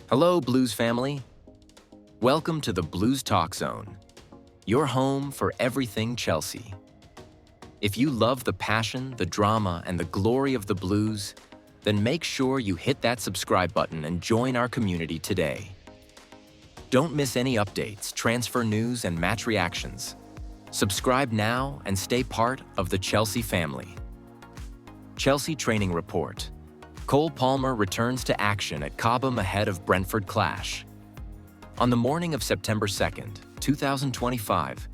Hello, Blues family. Welcome to the Blues Talk Zone, your home for everything Chelsea. If you love the passion, the drama, and the glory of the Blues, then make sure you hit that subscribe button and join our community today. Don't miss any updates, transfer news, and match reactions. Subscribe now and stay part of the Chelsea family. Chelsea Training Report. Cole Palmer returns to action at Cobham ahead of Brentford clash. On the morning of September 2nd, 2025,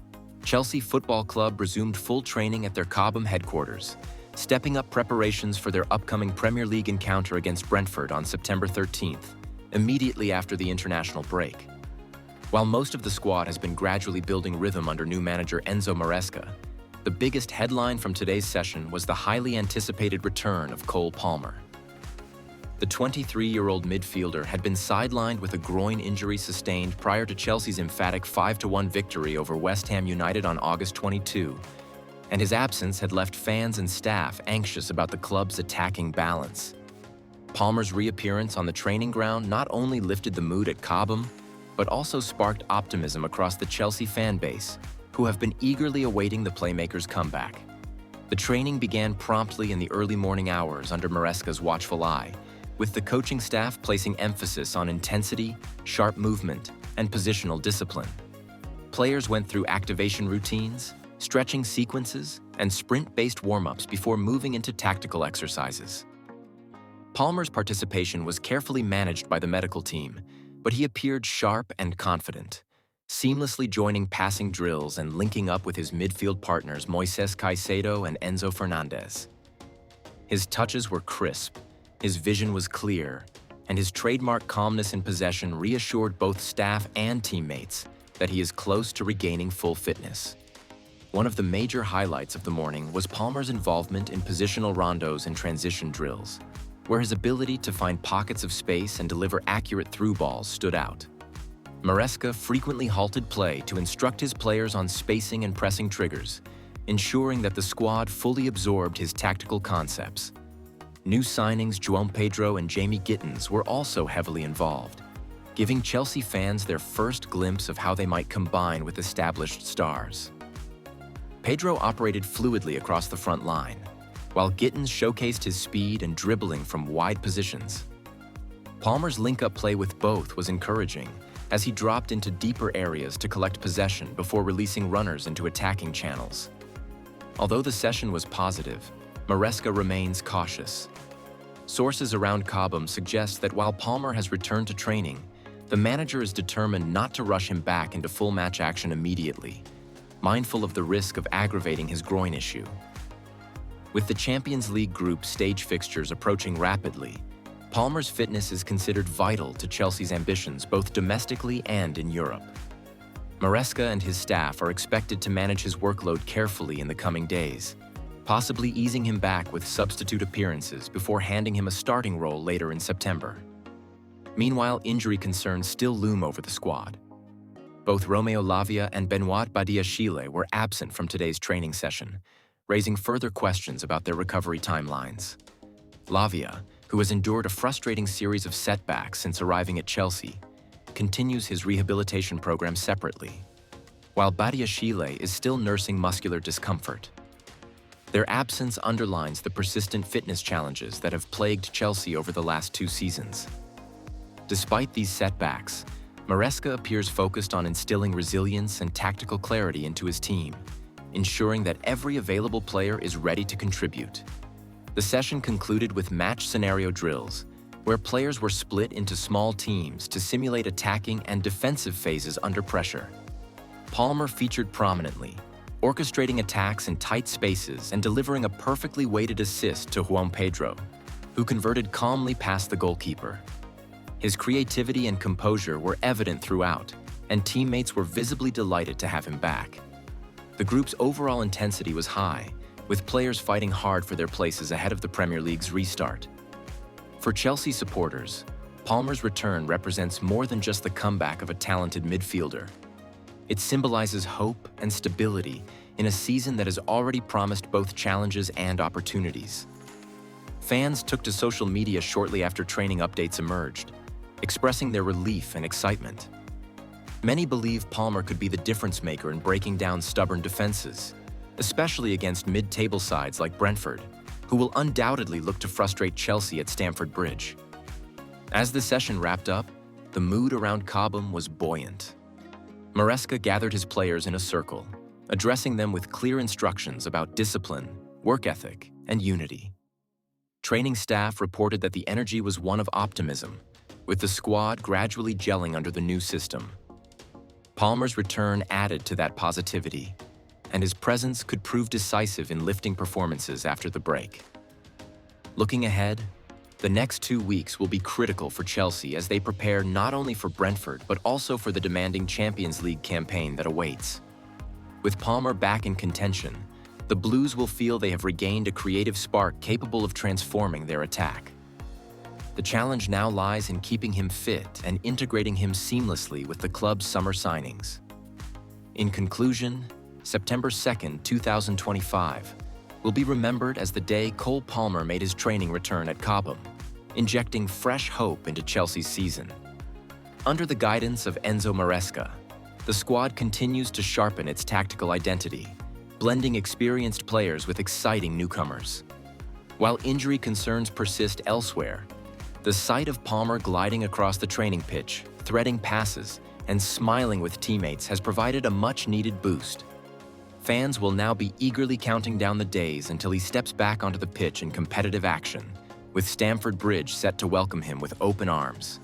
Chelsea Football Club resumed full training at their Cobham headquarters, stepping up preparations for their upcoming Premier League encounter against Brentford on September 13th, immediately after the international break. While most of the squad has been gradually building rhythm under new manager Enzo Maresca, the biggest headline from today's session was the highly anticipated return of Cole Palmer. The 23-year-old midfielder had been sidelined with a groin injury sustained prior to Chelsea's emphatic 5-1 victory over West Ham United on August 22, and his absence had left fans and staff anxious about the club's attacking balance. Palmer's reappearance on the training ground not only lifted the mood at Cobham, but also sparked optimism across the Chelsea fan base, who have been eagerly awaiting the playmaker's comeback. The training began promptly in the early morning hours under Maresca's watchful eye, with the coaching staff placing emphasis on intensity, sharp movement, and positional discipline. Players went through activation routines, stretching sequences, and sprint-based warm-ups before moving into tactical exercises. Palmer's participation was carefully managed by the medical team, but he appeared sharp and confident, seamlessly joining passing drills and linking up with his midfield partners Moises Caicedo and Enzo Fernandez. His touches were crisp, his vision was clear, and his trademark calmness in possession reassured both staff and teammates that he is close to regaining full fitness. One of the major highlights of the morning was Palmer's involvement in positional rondos and transition drills, where his ability to find pockets of space and deliver accurate through balls stood out. Maresca frequently halted play to instruct his players on spacing and pressing triggers, ensuring that the squad fully absorbed his tactical concepts. New signings João Pedro and Jamie Gittins were also heavily involved, giving Chelsea fans their first glimpse of how they might combine with established stars. Pedro operated fluidly across the front line, while Gittins showcased his speed and dribbling from wide positions. Palmer's link-up play with both was encouraging, as he dropped into deeper areas to collect possession before releasing runners into attacking channels. Although the session was positive, Maresca remains cautious. Sources around Cobham suggest that while Palmer has returned to training, the manager is determined not to rush him back into full match action immediately, mindful of the risk of aggravating his groin issue. With the Champions League group stage fixtures approaching rapidly, Palmer's fitness is considered vital to Chelsea's ambitions both domestically and in Europe. Maresca and his staff are expected to manage his workload carefully in the coming days, possibly easing him back with substitute appearances before handing him a starting role later in September. Meanwhile, injury concerns still loom over the squad. Both Romeo Lavia and Benoit Badiashile were absent from today's training session, raising further questions about their recovery timelines. Lavia, who has endured a frustrating series of setbacks since arriving at Chelsea, continues his rehabilitation program separately, while Badiashile is still nursing muscular discomfort. Their absence underlines the persistent fitness challenges that have plagued Chelsea over the last 2 seasons. Despite these setbacks, Maresca appears focused on instilling resilience and tactical clarity into his team, ensuring that every available player is ready to contribute. The session concluded with match scenario drills, where players were split into small teams to simulate attacking and defensive phases under pressure. Palmer featured prominently, orchestrating attacks in tight spaces and delivering a perfectly weighted assist to João Pedro, who converted calmly past the goalkeeper. His creativity and composure were evident throughout, and teammates were visibly delighted to have him back. The group's overall intensity was high, with players fighting hard for their places ahead of the Premier League's restart. For Chelsea supporters, Palmer's return represents more than just the comeback of a talented midfielder. It symbolizes hope and stability in a season that has already promised both challenges and opportunities. Fans took to social media shortly after training updates emerged, expressing their relief and excitement. Many believe Palmer could be the difference maker in breaking down stubborn defenses, especially against mid-table sides like Brentford, who will undoubtedly look to frustrate Chelsea at Stamford Bridge. As the session wrapped up, the mood around Cobham was buoyant. Maresca gathered his players in a circle, addressing them with clear instructions about discipline, work ethic, and unity. Training staff reported that the energy was one of optimism, with the squad gradually gelling under the new system. Palmer's return added to that positivity, and his presence could prove decisive in lifting performances after the break. Looking ahead, the next 2 weeks will be critical for Chelsea as they prepare not only for Brentford but also for the demanding Champions League campaign that awaits. With Palmer back in contention, the Blues will feel they have regained a creative spark capable of transforming their attack. The challenge now lies in keeping him fit and integrating him seamlessly with the club's summer signings. In conclusion, September 2nd, 2025, will be remembered as the day Cole Palmer made his training return at Cobham, injecting fresh hope into Chelsea's season. Under the guidance of Enzo Maresca, the squad continues to sharpen its tactical identity, blending experienced players with exciting newcomers. While injury concerns persist elsewhere, the sight of Palmer gliding across the training pitch, threading passes, and smiling with teammates has provided a much-needed boost. Fans will now be eagerly counting down the days until he steps back onto the pitch in competitive action, with Stamford Bridge set to welcome him with open arms.